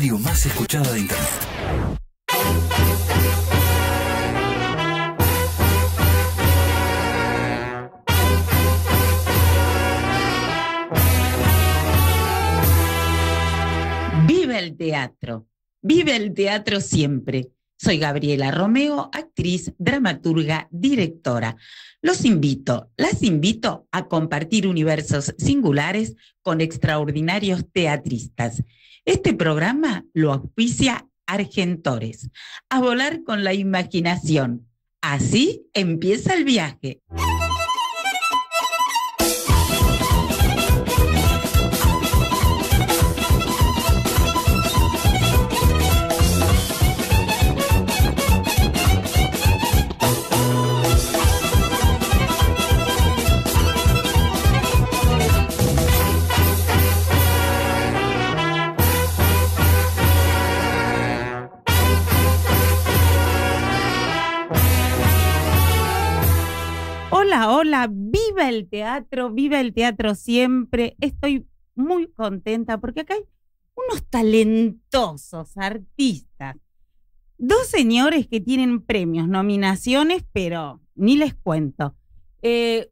radio más escuchada de Internet. ¡Viva el teatro! ¡Viva el teatro siempre! Soy Gabriela Romeo, actriz, dramaturga, directora. Las invito a compartir universos singulares con extraordinarios teatristas. Este programa lo auspicia Argentores. A volar con la imaginación. Así empieza el viaje. Hola, viva el teatro siempre. Estoy muy contenta porque acá hay unos talentosos artistas. Dos señores que tienen premios, nominaciones, pero ni les cuento.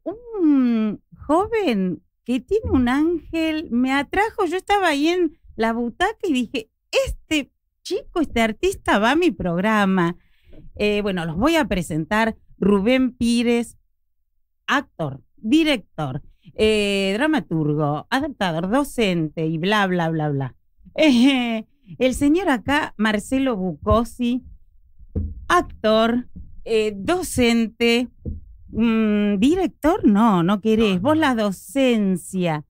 Un joven que tiene un ángel me atrajo. Yo estaba ahí en la butaca y dije, este artista va a mi programa. Bueno, los voy a presentar. Rubén Pires, actor, director, dramaturgo, adaptador, docente y bla, bla, bla, bla. El señor acá, Marcelo Bucosi, actor, docente, director, no querés, vos la docencia.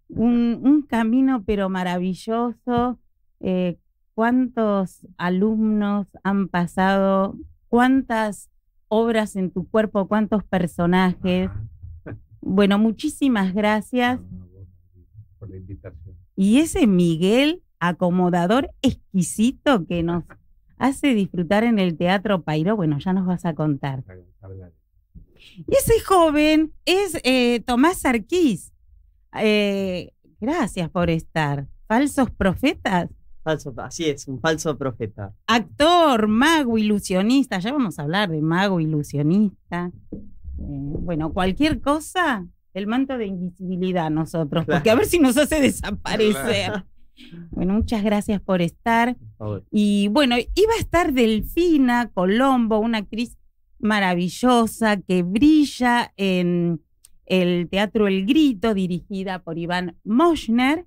Un camino pero maravilloso. ¿Cuántos alumnos han pasado? ¿Cuántas obras en tu cuerpo? ¿Cuántos personajes? Bueno, muchísimas gracias por la invitación. Y ese Miguel, acomodador exquisito que nos hace disfrutar en el Teatro Payró, bueno, ya nos vas a contar. Y ese joven es Tomás Arquís. Gracias por estar. ¿Falsos profetas? Así es, un falso profeta. Actor, mago, ilusionista. Ya vamos a hablar de mago, ilusionista. Bueno, cualquier cosa, el manto de invisibilidad nosotros, porque a ver si nos hace desaparecer. Bueno, muchas gracias por estar. Y bueno, iba a estar Delfina Colombo, una actriz maravillosa que brilla en el Teatro El Grito, dirigida por Iván Moschner.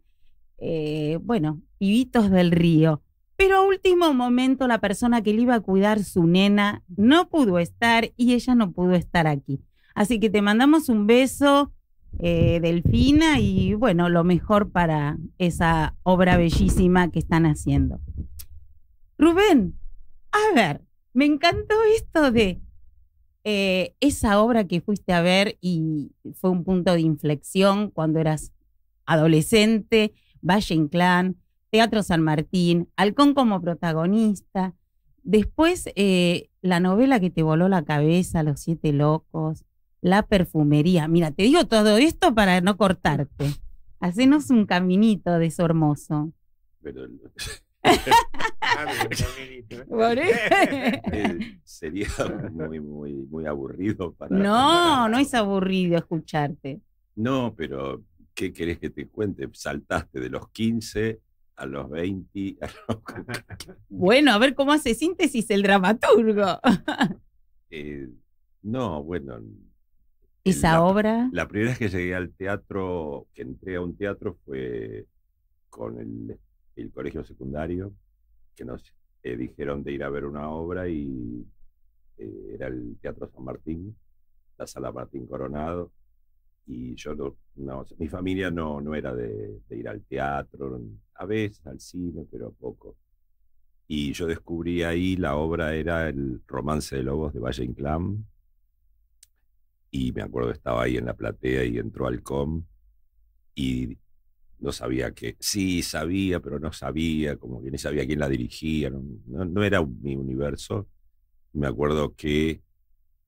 Bueno, Pibitos del Río. Pero a último momento la persona que le iba a cuidar su nena no pudo estar y ella no pudo estar aquí. Así que te mandamos un beso, Delfina, y bueno, lo mejor para esa obra bellísima que están haciendo. Rubén, a ver, me encantó esto de esa obra que fuiste a ver y fue un punto de inflexión cuando eras adolescente. Valle Inclán, Teatro San Martín, Halcón como protagonista. Después la novela que te voló la cabeza, Los Siete Locos, La Perfumería. Mira, te digo todo esto para no cortarte. Hacenos un caminito de eso hermoso. Pero sería muy aburrido para... No es aburrido escucharte. No, pero ¿qué querés que te cuente? Saltaste de los 15 a los 20. Bueno, a ver cómo hace síntesis el dramaturgo. No, bueno. ¿Esa obra? La primera vez que llegué al teatro, que entré a un teatro, fue con el colegio secundario, que nos dijeron de ir a ver una obra y era el Teatro San Martín, la Sala Martín Coronado. Y yo mi familia no era de ir al teatro, a veces al cine, pero poco. Y yo descubrí ahí, la obra era el Romance de Lobos de Valle Inclán. Y me acuerdo que estaba ahí en la platea y entró Halcón y no sabía sí sabía, pero no sabía, como que ni sabía quién la dirigía, no era mi universo. Me acuerdo que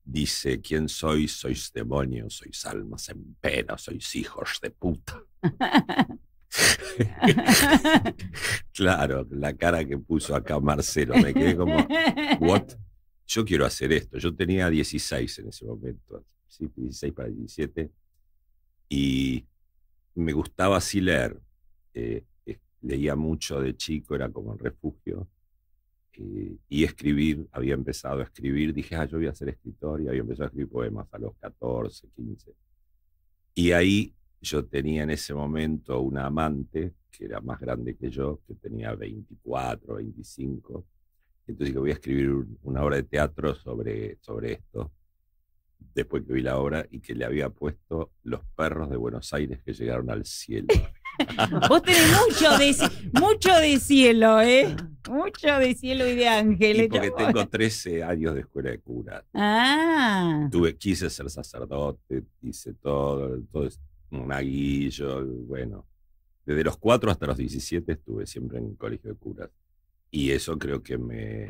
dice, ¿quién sois? Sois demonios, sois almas en pena, sois hijos de puta. Claro, la cara que puso acá Marcelo, me quedé como, ¿what? Yo quiero hacer esto. Yo tenía 16 en ese momento, ¿sí? 16 para 17, y me gustaba así leer. Leía mucho de chico, era como el refugio. Y escribir, había empezado a escribir, dije, yo voy a ser escritor, y había empezado a escribir poemas a los 14, 15. Y ahí yo tenía en ese momento una amante que era más grande que yo, que tenía 24, 25. Entonces dije, voy a escribir una obra de teatro sobre esto. Después que vi la obra y que le había puesto Los perros de Buenos Aires que llegaron al cielo. Vos tenés mucho de cielo, ¿eh? Mucho de cielo y de ángeles. Y porque tengo 13 años de escuela de cura. Quise ser sacerdote, hice todo es monaguillo, bueno. Desde los 4 hasta los 17 estuve siempre en colegio de curas. Y eso creo que me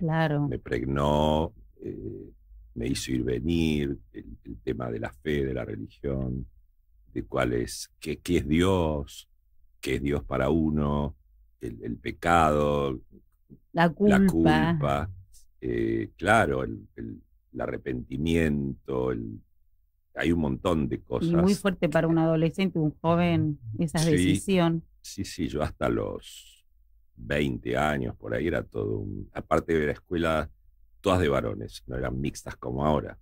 pregnó, me hizo ir venir, el tema de la fe, de la religión, de qué es Dios, qué es Dios para uno, el pecado, la culpa. Claro, el arrepentimiento, hay un montón de cosas. Y muy fuerte para un adolescente, un joven, esa decisión. Sí, yo hasta los 20 años, por ahí era todo aparte de la escuela, todas de varones, no eran mixtas como ahora,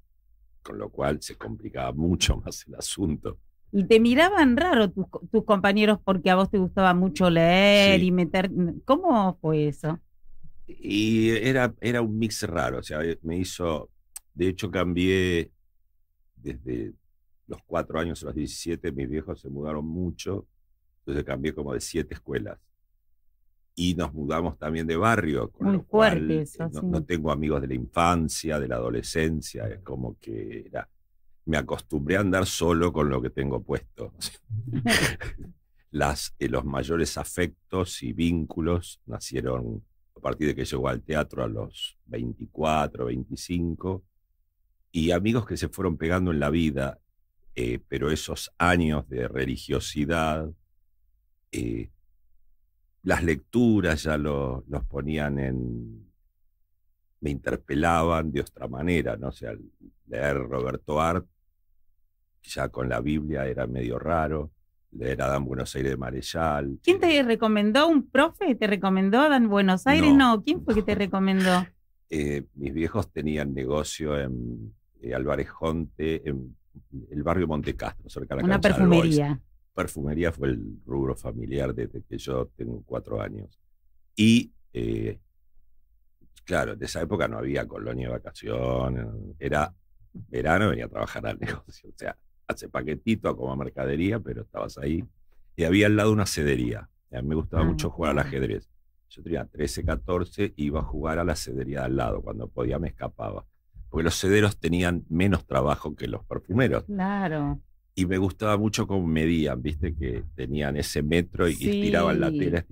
con lo cual se complicaba mucho más el asunto. Y te miraban raro tus compañeros porque a vos te gustaba mucho leer y meter... ¿Cómo fue eso? Y era un mix raro, o sea, de hecho cambié desde los 4 años a los 17, mis viejos se mudaron mucho, entonces cambié como de 7 escuelas. Y nos mudamos también de barrio, con muy lo cual eso, no tengo amigos de la infancia, de la adolescencia, es como que me acostumbré a andar solo con lo que tengo puesto. Los mayores afectos y vínculos nacieron a partir de que llegó al teatro a los 24, 25, y amigos que se fueron pegando en la vida, pero esos años de religiosidad, las lecturas ya los ponían me interpelaban de otra manera, ¿no? O sea, leer Roberto Art, ya con la Biblia era medio raro, leer Adán Buenos Aires de Marechal. ¿Quién te recomendó? ¿Un profe te recomendó Adán Buenos Aires? No. ¿Quién fue que te recomendó? Mis viejos tenían negocio en Álvarez Jonte, en el barrio Montecastro, cerca de la cancha. Una perfumería. Perfumería fue el rubro familiar desde que yo tengo 4 años. Y claro, en esa época no había colonia de vacaciones, era verano, venía a trabajar al negocio, o sea, hace paquetito como mercadería, pero estabas ahí. Y había al lado una cedería. A mí me gustaba mucho jugar al ajedrez. Yo tenía 13, 14, iba a jugar a la cedería de al lado, cuando podía me escapaba. Porque los cederos tenían menos trabajo que los perfumeros. Claro. Y me gustaba mucho cómo medían, viste, que tenían ese metro y estiraban la tela,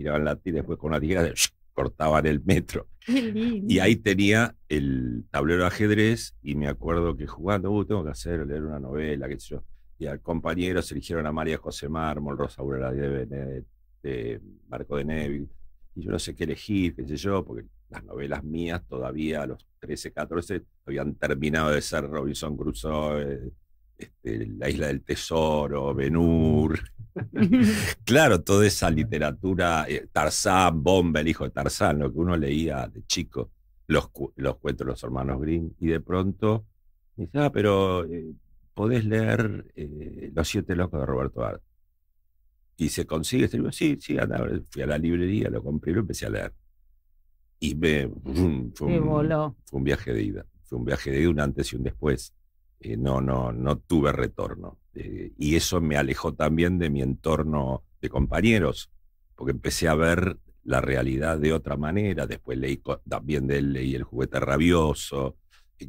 y después con una tijera cortaban el metro. Qué lindo. Y ahí tenía el tablero de ajedrez, y me acuerdo que jugando, tengo que leer una novela, qué sé yo. Y al compañero se eligieron a María José Mármol, Rosa Aurora de Marco de Neville, y yo no sé qué elegir, qué sé yo, porque las novelas mías todavía a los 13, 14 habían terminado de ser Robinson Crusoe, La Isla del Tesoro, Ben-Hur. Claro, toda esa literatura, Tarzán, Bomba, el hijo de Tarzán, lo que uno leía de chico, los cuentos de los hermanos Grimm, y de pronto me dice, pero podés leer Los 7 locos de Roberto Art. Y se consigue este libro, sí, anda. Fui a la librería, lo compré y lo empecé a leer. Y fue un viaje de ida. Fue un viaje de ida, un antes y un después. No tuve retorno. Y eso me alejó también de mi entorno de compañeros, porque empecé a ver la realidad de otra manera. Después también de él leí El juguete rabioso,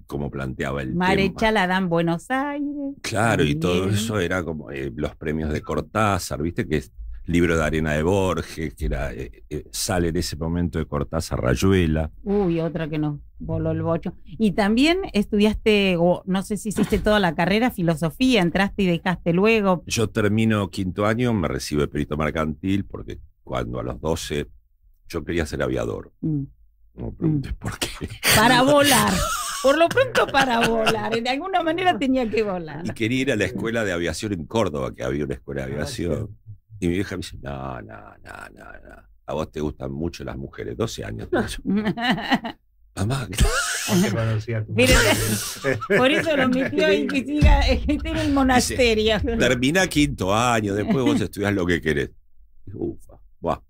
cómo planteaba el Marechal Adán Buenos Aires. Claro, también. Y todo eso era como los premios de Cortázar, viste que libro de Arena de Borges, que era, sale en ese momento de Cortázar Rayuela. Uy, otra que nos voló el bocho. Y también estudiaste, o no sé si hiciste toda la carrera, filosofía, entraste y dejaste luego. Yo termino quinto año, me recibo de perito mercantil, porque cuando a los 12 yo quería ser aviador. No me preguntes por qué. Para volar. Por lo pronto para volar. De alguna manera tenía que volar. Y quería ir a la escuela de aviación en Córdoba, que había una escuela de aviación. Y mi vieja me dice, no. A vos te gustan mucho las mujeres. 12 años. Mamá, por eso lo metió en que siga en el monasterio. Dice, termina quinto año, después vos estudiás lo que querés. Ufa, buah.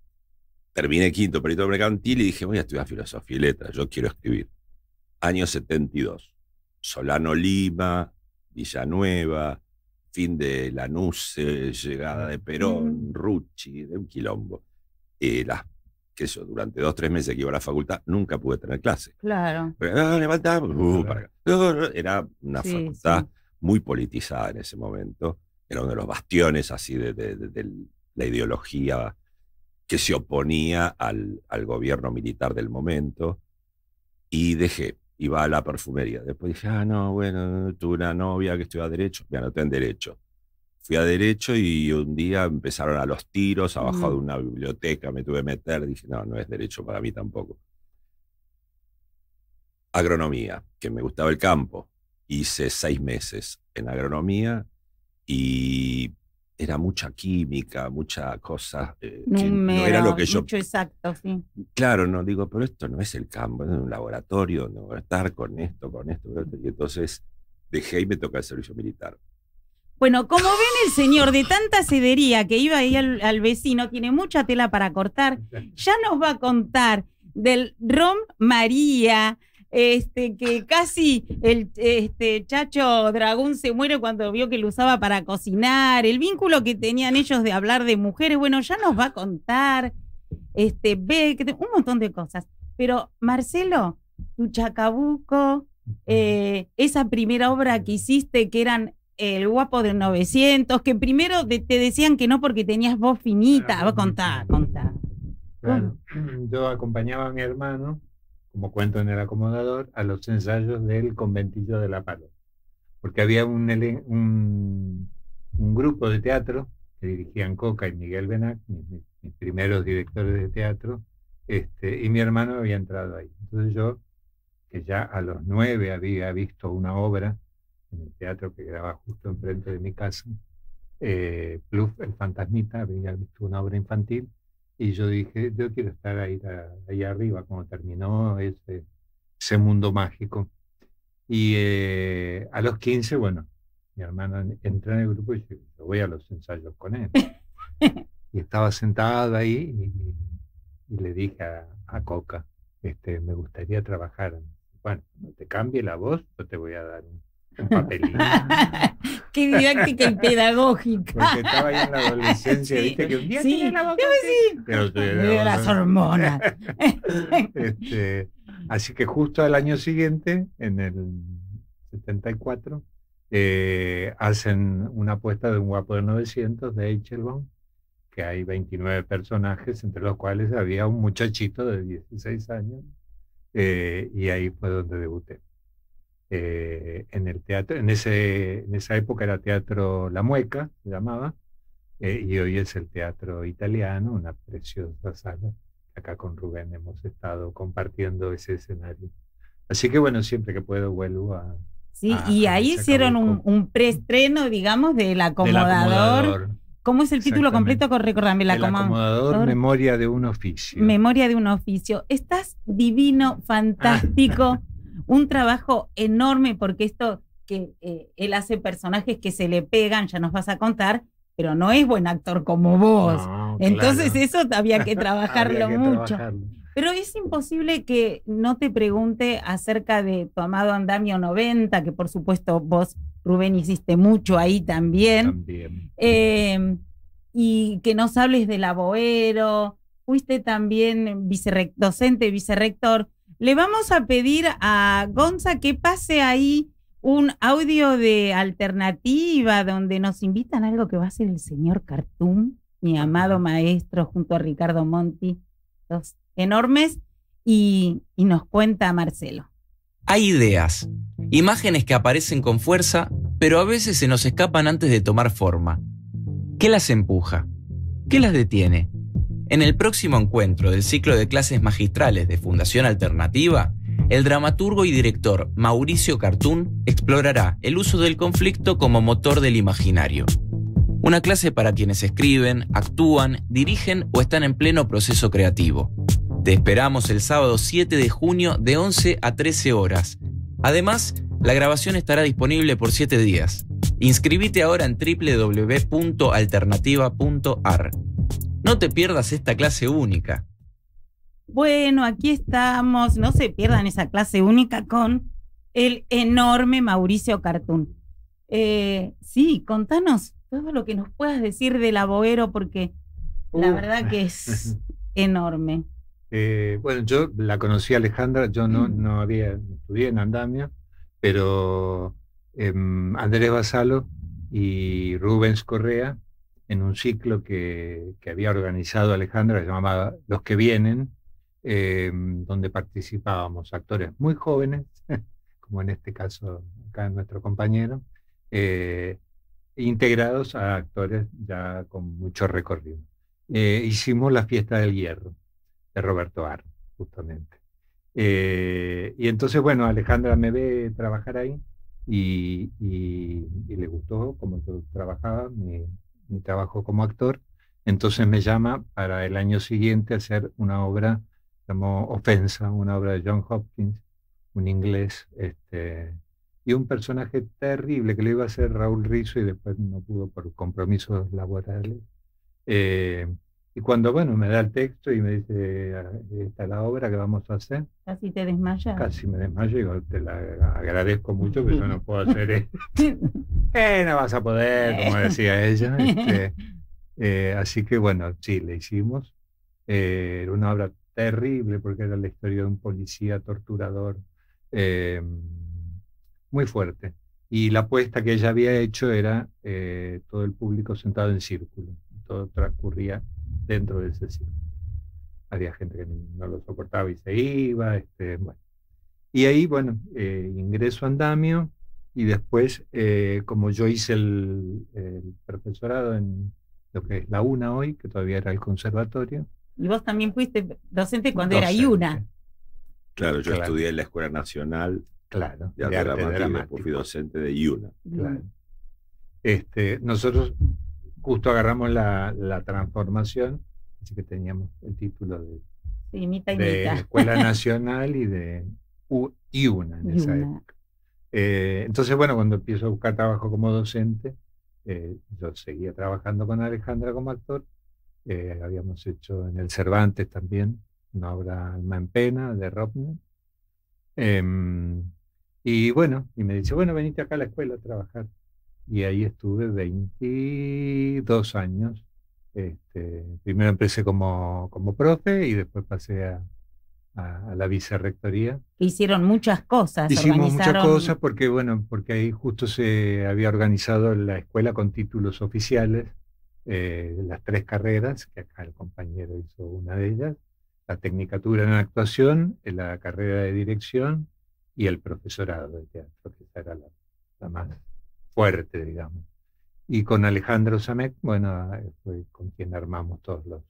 Terminé quinto perito mercantil y dije, voy a estudiar filosofía y letras, yo quiero escribir. Año 72. Solano Lima, Villanueva, fin de Lanús, llegada de Perón, Rucci, de un quilombo. Que eso, durante 2 o 3 meses que iba a la facultad, nunca pude tener clase. Claro. Era una facultad muy politizada en ese momento. Era uno de los bastiones así de la ideología que se oponía al gobierno militar del momento. Y dejé, iba a la perfumería. Después dije, tuve una novia que estudiaba Derecho, me anoté en Derecho. Fui a Derecho y un día empezaron a los tiros abajo de una biblioteca, me tuve que meter, dije, no es Derecho para mí tampoco. Agronomía, que me gustaba el campo. Hice 6 meses en agronomía y era mucha química, mucha cosa Número, que no era lo que yo... Mucho exacto, sí. Claro, no digo, pero esto no es el campo, es un laboratorio donde voy a estar con esto. Y entonces dejé y me toca el servicio militar. Bueno, como ven, el señor de tanta cedería que iba ahí al vecino, tiene mucha tela para cortar. Ya nos va a contar del Rom María, que casi el Chacho Dragón se muere cuando vio que lo usaba para cocinar, el vínculo que tenían ellos de hablar de mujeres. Bueno, ya nos va a contar un montón de cosas. Pero, Marcelo, tu Chacabuco, esa primera obra que hiciste, que eran El Guapo de 900, que primero te decían que no porque tenías voz finita. Va a contar. Claro. Yo acompañaba a mi hermano, como cuento en El Acomodador, a los ensayos del Conventillo de la Palo, porque había un grupo de teatro que dirigían Coca y Miguel Benac, mis primeros directores de teatro, y mi hermano había entrado ahí. Entonces yo, que ya a los 9 había visto una obra en el teatro que grababa justo enfrente de mi casa, Pluf, el fantasmita, había visto una obra infantil, y yo dije, yo quiero estar ahí arriba, cuando terminó ese mundo mágico. Y a los 15, mi hermano entra en el grupo y yo voy a los ensayos con él. Y estaba sentado ahí y le dije a Coca, me gustaría trabajar. Bueno, no te cambie la voz, yo te voy a dar un papelito. Qué didáctica y pedagógica. Porque estaba ahí en la adolescencia, viste que un día tiene la boca de las hormonas. Así que justo al año siguiente, en el 74, hacen una apuesta de Un Guapo de 900 de Eichelbaum, que hay 29 personajes, entre los cuales había un muchachito de 16 años, y ahí fue donde debuté. En el teatro, en esa época era Teatro La Mueca, se llamaba, y hoy es el Teatro Italiano, una preciosa sala. Acá con Rubén hemos estado compartiendo ese escenario. Así que siempre que puedo vuelvo a... Sí, y ahí hicieron un preestreno, digamos, del Acomodador. ¿Cómo es el título completo? Recordame, El Acomodador, Memoria de un Oficio. Memoria de un Oficio. Estás divino, fantástico. Un trabajo enorme, porque esto que él hace personajes que se le pegan, ya nos vas a contar, pero no es buen actor como vos. No, entonces claro. Eso había que trabajarlo mucho. Pero es imposible que no te pregunte acerca de Tu Amado Andamio 90, que por supuesto vos, Rubén, hiciste mucho ahí también. Y que nos hables de La Boero, fuiste también docente, vicerrector. Le vamos a pedir a Gonza que pase ahí un audio de Alternativa donde nos invitan a algo que va a ser el señor Cartoon. mi amado maestro, junto a Ricardo Monti, dos enormes, y nos cuenta Marcelo. Hay ideas, imágenes que aparecen con fuerza, pero a veces se nos escapan antes de tomar forma. ¿Qué las empuja? ¿Qué las detiene? En el próximo encuentro del ciclo de clases magistrales de Fundación Alternativa, el dramaturgo y director Mauricio Cartún explorará el uso del conflicto como motor del imaginario. Una clase para quienes escriben, actúan, dirigen o están en pleno proceso creativo. Te esperamos el sábado 7 de junio de 11 a 13 horas. Además, la grabación estará disponible por 7 días. Inscribite ahora en www.alternativa.ar. No te pierdas esta clase única. Bueno, aquí estamos. No se pierdan esa clase única con el enorme Mauricio Cartún. Sí, contanos todo lo que nos puedas decir de La Boero, porque la verdad que es enorme. Bueno, yo la conocí a Alejandra, yo no estudié en Andamio, pero Andrés Basalo y Rubens Correa, en un ciclo que había organizado Alejandra, que se llamaba Los que Vienen, donde participábamos actores muy jóvenes, como en este caso acá nuestro compañero, integrados a actores ya con mucho recorrido. Hicimos La Fiesta del Hierro, de Roberto Ar, justamente. Y entonces, bueno, Alejandra me ve trabajar ahí y le gustó como yo trabajaba, mi trabajo como actor. Entonces me llama para el año siguiente a hacer una obra, llamó Ofensa, una obra de John Hopkins, un inglés, y un personaje terrible que le iba a hacer Raúl Rizzo y después no pudo por compromisos laborales. Y cuando, bueno, me da el texto y me dice, esta es la obra que vamos a hacer. ¿Casi te desmayas? Casi me desmayo y digo, te la agradezco mucho, pero yo no puedo hacer esto. No vas a poder, como decía ella. Así que, bueno, sí, le hicimos. Era una obra terrible porque era la historia de un policía torturador muy fuerte. Y la apuesta que ella había hecho era todo el público sentado en círculo. Todo transcurría dentro de ese círculo. Había gente que no lo soportaba y se iba. Bueno. Y ahí, bueno, ingreso a Andamio y después, como yo hice el profesorado en lo que es la UNA hoy, que todavía era el conservatorio. Y vos también fuiste docente cuando era IUNA. Claro, yo estudié en la Escuela Nacional de Arte Dramático y después fui docente de IUNA. Claro. Nosotros justo agarramos la transformación, así que teníamos el título de Escuela Nacional y de IUNA en esa época. Entonces, bueno, cuando empiezo a buscar trabajo como docente, yo seguía trabajando con Alejandra como actor. Habíamos hecho en el Cervantes también una obra, Alma en Pena, de Ropner. Y bueno, y me dice, bueno, venite acá a la escuela a trabajar. Y ahí estuve 22 años. Primero empecé como profe y después pasé a la vicerrectoría. Hicieron muchas cosas. Hicimos muchas cosas porque, bueno, porque ahí justo se había organizado la escuela con títulos oficiales, las 3 carreras, que acá el compañero hizo una de ellas, la tecnicatura en actuación, la carrera de dirección y el profesorado de teatro, que esa era la más fuerte, digamos. Y con Alejandro Samek, bueno, fue con quien armamos todos los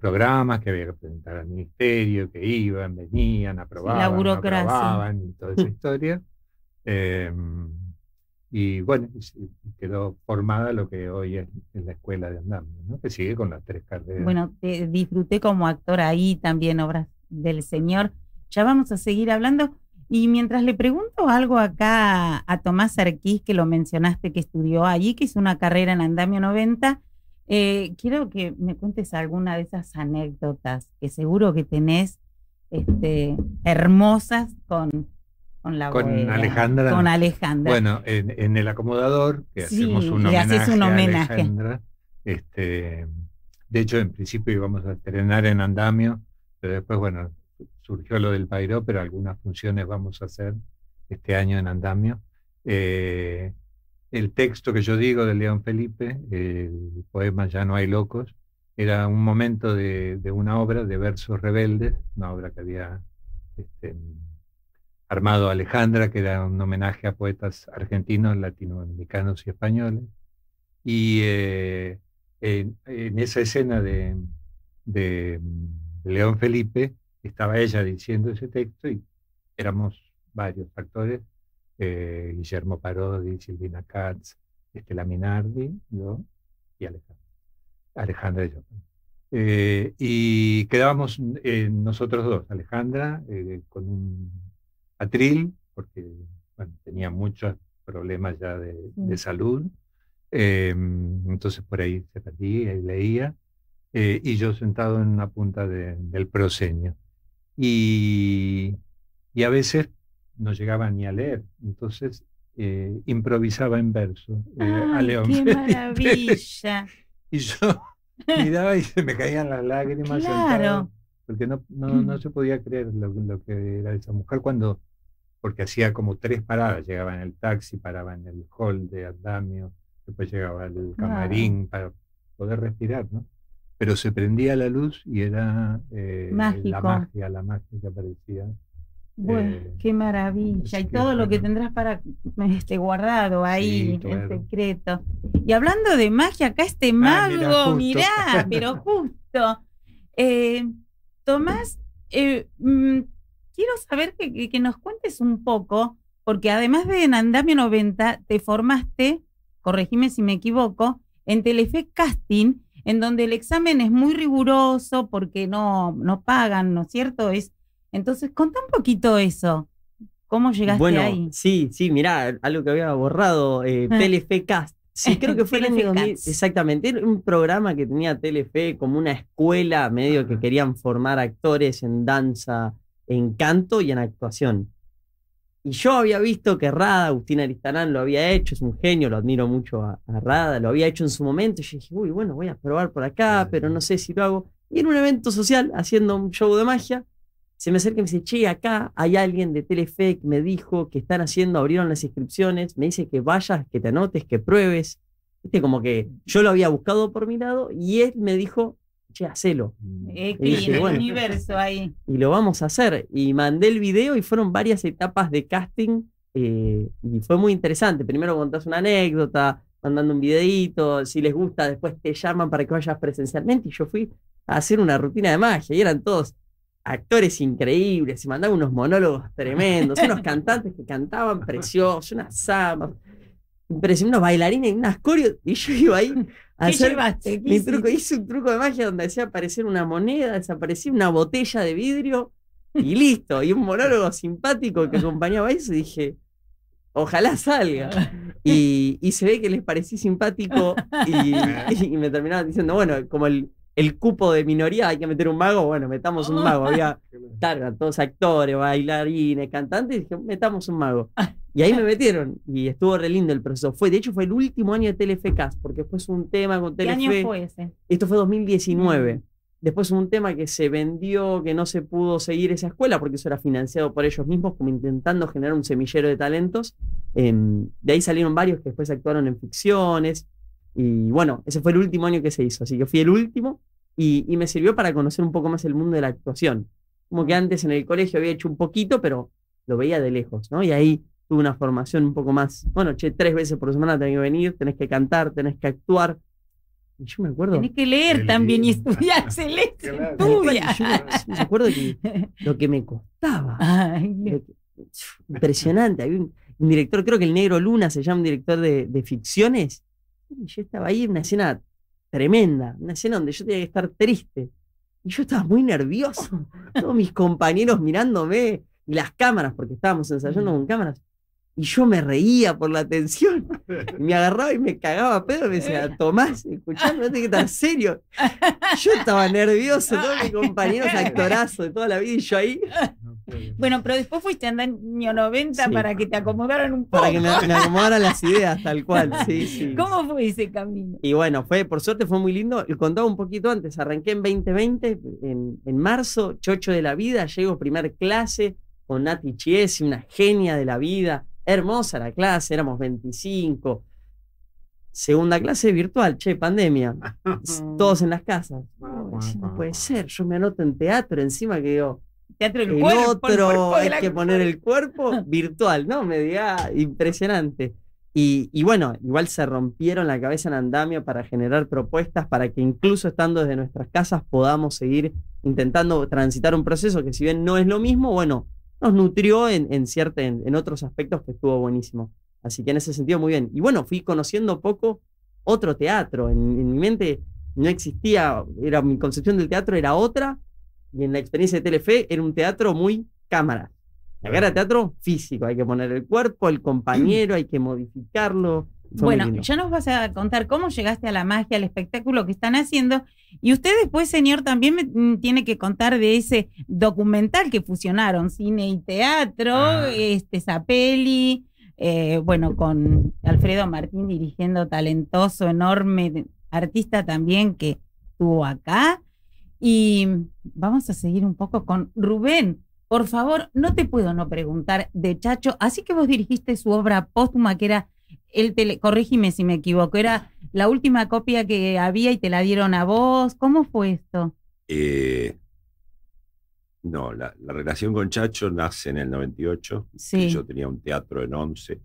programas que había que presentar al ministerio, que iban, venían, aprobaban, la burocracia. No aprobaban y toda esa historia. Y bueno, quedó formada lo que hoy es la escuela de Andamio, ¿no? Que sigue con las 3 carreras. Bueno, te disfruté como actor ahí también, obras del señor. Ya vamos a seguir hablando. Y mientras le pregunto algo acá a Tomás Arquís, que lo mencionaste, que estudió allí, que hizo una carrera en Andamio 90, quiero que me cuentes alguna de esas anécdotas que seguro que tenés hermosas con la con Alejandra. Con Alejandra. Bueno, en El Acomodador, que hacemos un homenaje a Alejandra. De hecho, en principio íbamos a estrenar en Andamio, pero después, bueno, surgió lo del Pairó, pero algunas funciones vamos a hacer este año en Andamio. el texto que yo digo de León Felipe, el poema Ya no hay locos, era un momento de una obra de versos rebeldes, una obra que había armado Alejandra, que era un homenaje a poetas argentinos, latinoamericanos y españoles. Y en esa escena de León Felipe estaba ella diciendo ese texto y éramos varios actores, Guillermo Parodi, Silvina Katz, Estela Minardi, yo y Alejandra y yo. Y quedábamos nosotros dos, Alejandra con un atril, porque bueno, tenía muchos problemas ya de salud, entonces por ahí se perdía y leía, y yo sentado en una punta del proscenio. Y a veces no llegaba ni a leer, entonces improvisaba en verso a León. ¡Qué maravilla! Y yo miraba y se me caían las lágrimas, Claro. porque no se podía creer lo que era esa mujer porque hacía como 3 paradas, llegaba en el taxi, paraba en el hall de andamio, después llegaba al camarín para poder respirar, ¿no? Pero se prendía la luz y era Mágico. la magia que aparecía. Bueno, qué maravilla. Y todo lo que tendrás para guardado ahí, Sí, claro. en secreto. Y hablando de magia, acá este mirá, mago, justo. mirá, pero justo. Tomás, quiero saber que nos cuentes un poco, porque además de en Andamio 90, te formaste, corregime si me equivoco, en Telefe Casting, en donde el examen es muy riguroso porque no pagan, ¿no es cierto? Entonces, contá un poquito eso. ¿Cómo llegaste ahí? Sí, mirá, algo que había borrado, Telefe Cast. Sí, creo que fue el año 2000. Exactamente, era un programa que tenía Telefe como una escuela, medio que querían formar actores en danza, en canto y en actuación. Y yo había visto que Rada, Agustín Aristarán, lo había hecho, es un genio, lo admiro mucho a Rada, lo había hecho en su momento. Y yo dije, uy, bueno, voy a probar por acá, pero no sé si lo hago. Y en un evento social, haciendo un show de magia, se me acerca y me dice, che, acá hay alguien de Telefe que me dijo que abrieron las inscripciones, me dice que vayas, que te anotes, que pruebes. Viste, como que yo lo había buscado por mi lado y él me dijo, che, hacelo. Y dije, el universo ahí. Y lo vamos a hacer. Y mandé el video y fueron varias etapas de casting y fue muy interesante. Primero contás una anécdota, mandando un videíto, si les gusta después te llaman para que vayas presencialmente y yo fui a hacer una rutina de magia y eran todos actores increíbles, se mandaban unos monólogos tremendos, unos cantantes que cantaban preciosos, unas zamas, unos bailarines, unas coreos, y yo iba ahí a hacer mi truco. Hice un truco de magia donde hacía aparecer una moneda, desaparecía una botella de vidrio y listo, y un monólogo simpático que acompañaba eso, y dije, ojalá salga. Y se ve que les parecí simpático y me terminaban diciendo, bueno, como el cupo de minoría hay que meter un mago, bueno, metamos un mago. Había todos actores, bailarines, cantantes, y dije, metamos un mago. Y ahí me metieron, y estuvo re lindo el proceso. De hecho, fue el último año de Telefe Cast, porque después un tema con Telefe. ¿Qué año fue ese? Esto fue 2019. Después un tema que se vendió, que no se pudo seguir esa escuela, porque eso era financiado por ellos mismos, como intentando generar un semillero de talentos. De ahí salieron varios que después actuaron en ficciones. Y bueno, ese fue el último año que se hizo, así que fui el último y me sirvió para conocer un poco más el mundo de la actuación. Como que antes en el colegio había hecho un poquito, pero lo veía de lejos, ¿no? Y ahí tuve una formación un poco más, bueno, 3 veces por semana tenés que venir, tenés que cantar, tenés que actuar. Y yo me acuerdo... Tenés que leer también y estudiar, Celeste, estudia. Yo me acuerdo que lo que me costaba. Impresionante. Había un director, creo que el Negro Luna se llama, un director de ficciones. Y yo estaba ahí en una escena tremenda, una escena donde yo tenía que estar triste. Y yo estaba muy nervioso. Todos mis compañeros mirándome y las cámaras, porque estábamos ensayando con cámaras. Y yo me reía por la tensión. Me agarraba y me cagaba a pedo. Me decía, Tomás, escuchame, no tenés que estar serio. Yo estaba nervioso, todos mis compañeros actorazos de toda la vida y yo ahí. Bueno, pero después fuiste en año 90 sí, para que te acomodaran un poco. Para que me acomodaran las ideas, tal cual. Sí. ¿Cómo fue ese camino? Y bueno, por suerte fue muy lindo. Lo contaba un poquito antes. Arranqué en 2020, en marzo, chocho de la vida. Llego primer clase con Nati Chiesi, una genia de la vida. Hermosa la clase, éramos 25. segunda clase virtual, che, pandemia. Todos en las casas. No puede ser, yo me anoto en teatro, encima que digo, Teatro del el cuerpo, el otro cuerpo de hay la que poner el cuerpo virtual, ¿no? Me diga, impresionante. Y bueno, igual se rompieron la cabeza en andamio para generar propuestas para que incluso estando desde nuestras casas podamos seguir intentando transitar un proceso que si bien no es lo mismo, bueno, nos nutrió en otros aspectos que estuvo buenísimo. Así que en ese sentido muy bien. Y bueno, fui conociendo poco otro teatro. En mi mente no existía, mi concepción del teatro era otra, y en la experiencia de Telefe era un teatro muy cámara. Acá era teatro físico, hay que poner el cuerpo, el compañero, hay que modificarlo. Bueno, ya nos vas a contar cómo llegaste a la magia, al espectáculo que están haciendo. Y usted después, señor, también me tiene que contar de ese documental que fusionaron, cine y teatro, Zapelli, bueno, con Alfredo Martín dirigiendo, talentoso, enorme, artista también que estuvo acá. Y vamos a seguir un poco con Rubén. Por favor, no te puedo no preguntar de Chacho. Así que vos dirigiste su obra póstuma, que era corrígime si me equivoco, era la última copia que había y te la dieron a vos. ¿Cómo fue esto? No, la relación con Chacho nace en el 98. Sí. Que yo tenía un teatro en Once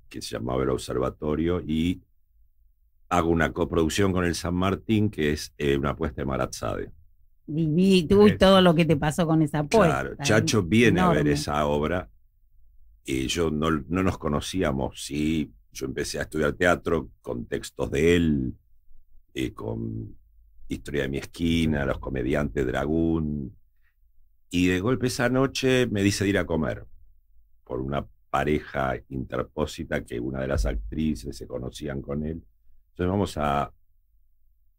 que se llamaba El Observatorio y hago una coproducción con el San Martín que es una apuesta de Marat-Sade. Viví tú y todo lo que te pasó con esa apuesta. Claro, Chacho viene enorme a ver esa obra y yo no nos conocíamos. Sí, yo empecé a estudiar teatro con textos de él, con Historia de mi esquina, Los comediantes Dragún. Y de golpe esa noche me dice de ir a comer por una pareja interpósita que una de las actrices se conocían con él. Entonces vamos a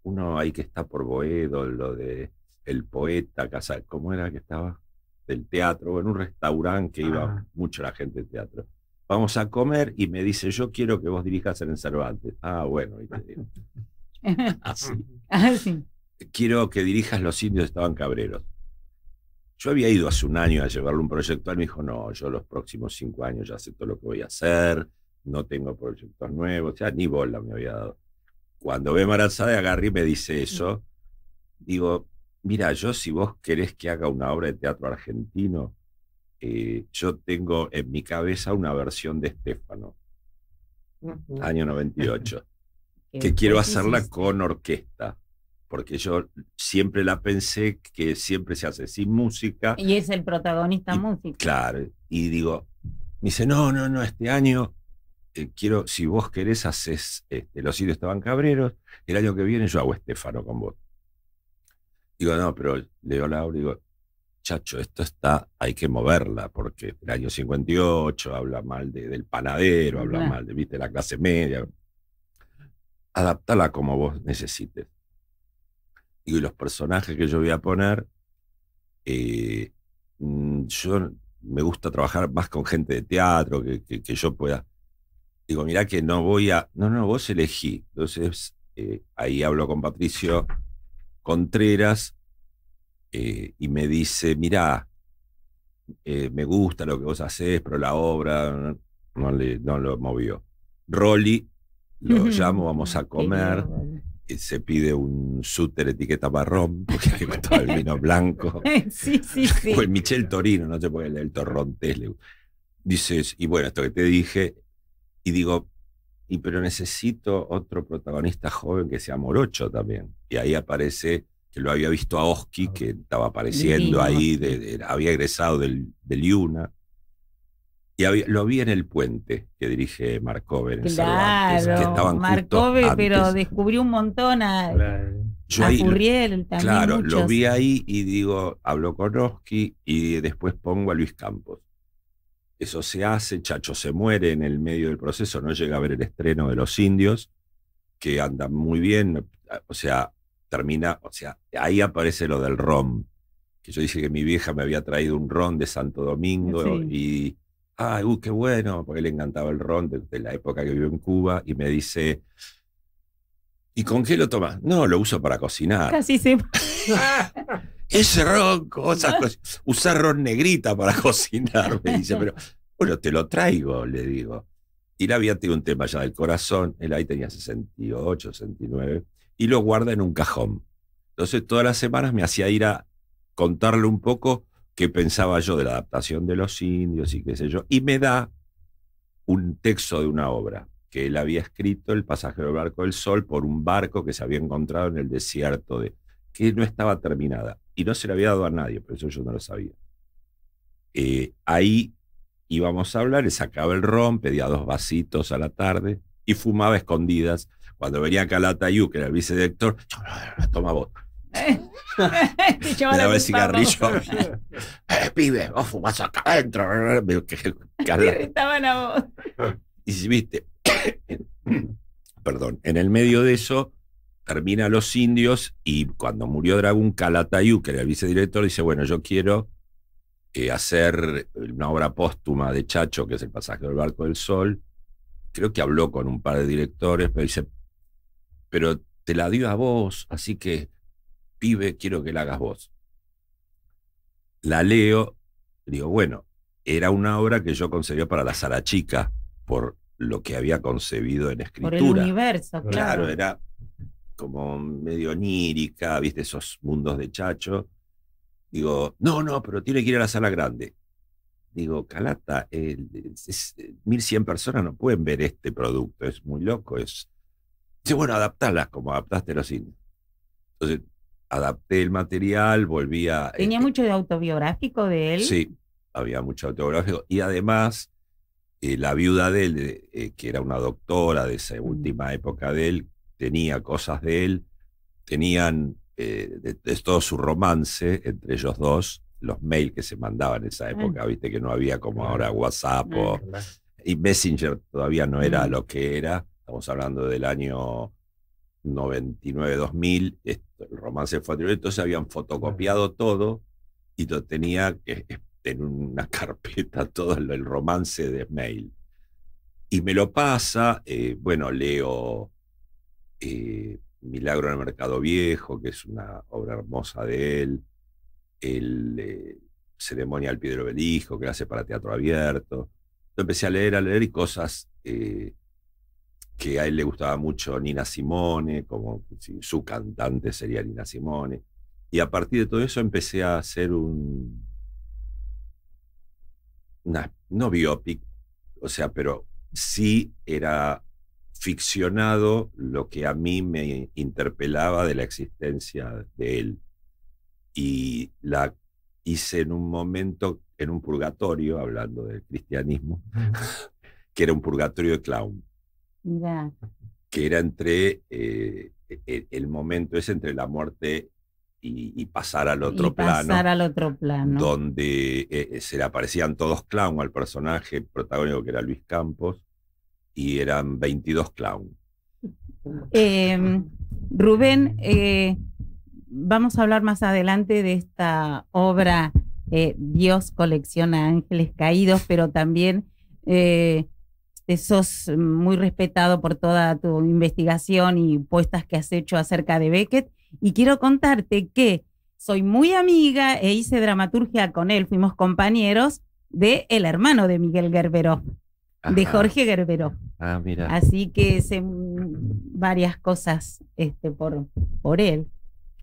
uno ahí que está por Boedo, lo de El Poeta, casa, ¿cómo era que estaba? Del teatro, en un restaurante que iba mucho la gente de teatro. Vamos a comer y me dice, yo quiero que vos dirijas en el Cervantes. Ah, bueno. Y te digo. Así. Sí. Quiero que dirijas Los indios estaban cabreros. Yo había ido hace un año a llevarle un proyecto, él me dijo, no, yo los próximos 5 años ya sé todo lo que voy a hacer, no tengo proyectos nuevos, o sea, ni bola me había dado. Cuando ve Marat-Sade, agarré y me dice eso, digo, mira, yo si vos querés que haga una obra de teatro argentino, yo tengo en mi cabeza una versión de Estéfano, año 98, que quiero hacerla con orquesta. Porque yo siempre la pensé que siempre se hace sin música. Y es el protagonista música. Claro, y digo, me dice, no, este año quiero, si vos querés, haces Los indios estaban cabreros, el año que viene yo hago Estéfano con vos. Digo, no, pero leo la obra y digo, Chacho, esto hay que moverla, porque el año 58 habla mal del panadero, habla mal de la clase media. Adaptala como vos necesites. Digo, y los personajes que yo voy a poner, yo me gusta trabajar más con gente de teatro, que yo pueda. Digo, mirá que no voy a. No, vos elegí. Entonces, ahí hablo con Patricio Contreras y me dice, mirá, me gusta lo que vos hacés, pero la obra no lo movió. Rolly, lo llamo, vamos a comer. Se pide un súter etiqueta marrón, porque le gustaba el vino blanco. Sí. O el Michel Torino, no sé por qué el Torrontés. Dices, y bueno, esto que te dije, y digo, pero necesito otro protagonista joven que sea morocho también. Y ahí aparece, que lo había visto a Oski, que estaba apareciendo ahí, había egresado del IUNA. Y lo vi en El Puente, que dirige Marcove en Cervantes, que estaban Marcove, pero descubrió un montón a Furriel también. Claro, muchos. Lo vi ahí y digo, hablo con Oski y después pongo a Luis Campos. Eso se hace, Chacho se muere en el medio del proceso, no llega a ver el estreno de Los indios, que anda muy bien, o sea, ahí aparece lo del ron, que yo dije que mi vieja me había traído un ron de Santo Domingo y... qué bueno, porque le encantaba el ron de la época que vivió en Cuba, y me dice, ¿y con qué lo tomas? No, lo uso para cocinar. Casi se... Ese ron, cosas, usar ron negrita para cocinar, me dice, pero bueno, te lo traigo, le digo. Y la vida tiene un tema ya del corazón. Él ahí tenía 68, 69. Y lo guarda en un cajón. Entonces todas las semanas me hacía ir a contarle un poco qué pensaba yo de la adaptación de los indios y qué sé yo. Y me da un texto de una obra que él había escrito, El pasajero del barco del sol, por un barco que se había encontrado en el desierto, que no estaba terminada. Y no se le había dado a nadie, por eso yo no lo sabía. Ahí íbamos a hablar, le sacaba el ron, pedía 2 vasitos a la tarde y fumaba a escondidas. Cuando venía Calatayud, que era el vicedirector, toma vos. Me daba el cigarrillo. Pibe, vos fumás acá adentro. Te irritaban a vos. Y viste, perdón, en el medio de eso termina Los indios y cuando murió Dragún, Calatayud, que era el vicedirector, dice, bueno, yo quiero hacer una obra póstuma de Chacho, que es El pasajero del barco del sol. Creo que habló con un par de directores, pero dice, pero te la dio a vos, así que, pibe, quiero que la hagas vos. La leo, digo, bueno, era una obra que yo concebía para la sala chica, por lo que había concebido en escritura. Por el universo, claro. Claro, era como medio onírica, viste, esos mundos de Chacho. Digo, no, pero tiene que ir a la sala grande. Digo, Calata, 1.100 personas no pueden ver este producto, es muy loco. Dice, bueno, adaptarlas como adaptaste Los indios. Entonces, adapté el material, volví a... ¿Tenía mucho de autobiográfico de él? Sí, había mucho autobiográfico. Y además, la viuda de él, que era una doctora de esa última época de él, tenía cosas de él, tenían de todo su romance entre ellos dos, los mails que se mandaban en esa época, viste que no había como ahora WhatsApp y Messenger todavía no era lo que era. Estamos hablando del año 99-2000, el romance fue anterior, entonces habían fotocopiado todo y lo tenía en una carpeta todo el romance de mail. Y me lo pasa, bueno, leo Milagro en el Mercado Viejo, que es una obra hermosa de él, Ceremonia al pie del obelisco, que hace para teatro abierto. Yo empecé a leer y cosas que a él le gustaba mucho, Nina Simone, como si su cantante sería Nina Simone. Y a partir de todo eso empecé a hacer no biopic, o sea, pero sí era ficcionado lo que a mí me interpelaba de la existencia de él. Y la hice en un momento, en un purgatorio, hablando del cristianismo, que era un purgatorio de clown. Mira. Que era entre el momento es entre la muerte y pasar al otro plano. Pasar al otro plano. Donde se le aparecían todos clown al personaje protagónico, que era Luis Campos, y eran 22 clown. Rubén, vamos a hablar más adelante de esta obra, Dios colecciona ángeles caídos, pero también sos muy respetado por toda tu investigación y puestas que has hecho acerca de Beckett. Y quiero contarte que soy muy amiga e hice dramaturgia con él, fuimos compañeros de el hermano de Miguel Gerberó, de Jorge Gerberó. Ah, mira. Así que sé varias cosas por él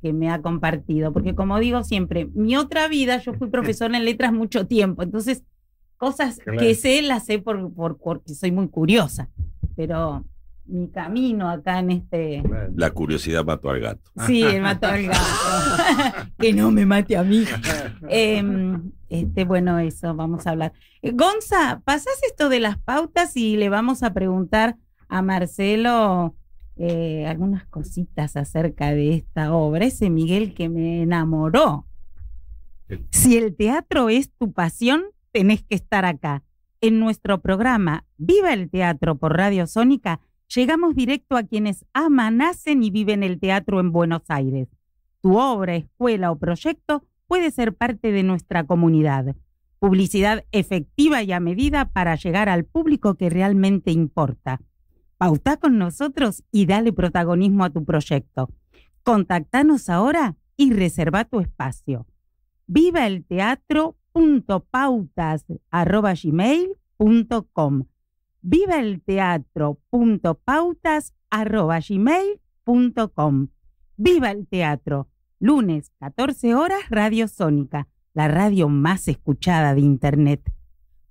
que me ha compartido, porque como digo siempre, mi otra vida, yo fui profesora en letras mucho tiempo, entonces cosas que sé las sé porque soy muy curiosa, pero mi camino acá en La curiosidad mató al gato. Sí, mató al gato. Que no me mate a mí. Bueno, eso, vamos a hablar. Gonza, ¿pasás esto de las pautas y le vamos a preguntar a Marcelo algunas cositas acerca de esta obra? Ese Miguel que me enamoró. Si el teatro es tu pasión, tenés que estar acá. En nuestro programa Viva el Teatro por Radio Sónica, llegamos directo a quienes aman, nacen y viven el teatro en Buenos Aires. Tu obra, escuela o proyecto puede ser parte de nuestra comunidad. Publicidad efectiva y a medida para llegar al público que realmente importa. Pautá con nosotros y dale protagonismo a tu proyecto. Contactanos ahora y reserva tu espacio. vivaelteatro.pautas@gmail.com. vivaelteatro.pautas@gmail.com. Viva el Teatro, lunes 14 horas, Radio Sónica, la radio más escuchada de Internet.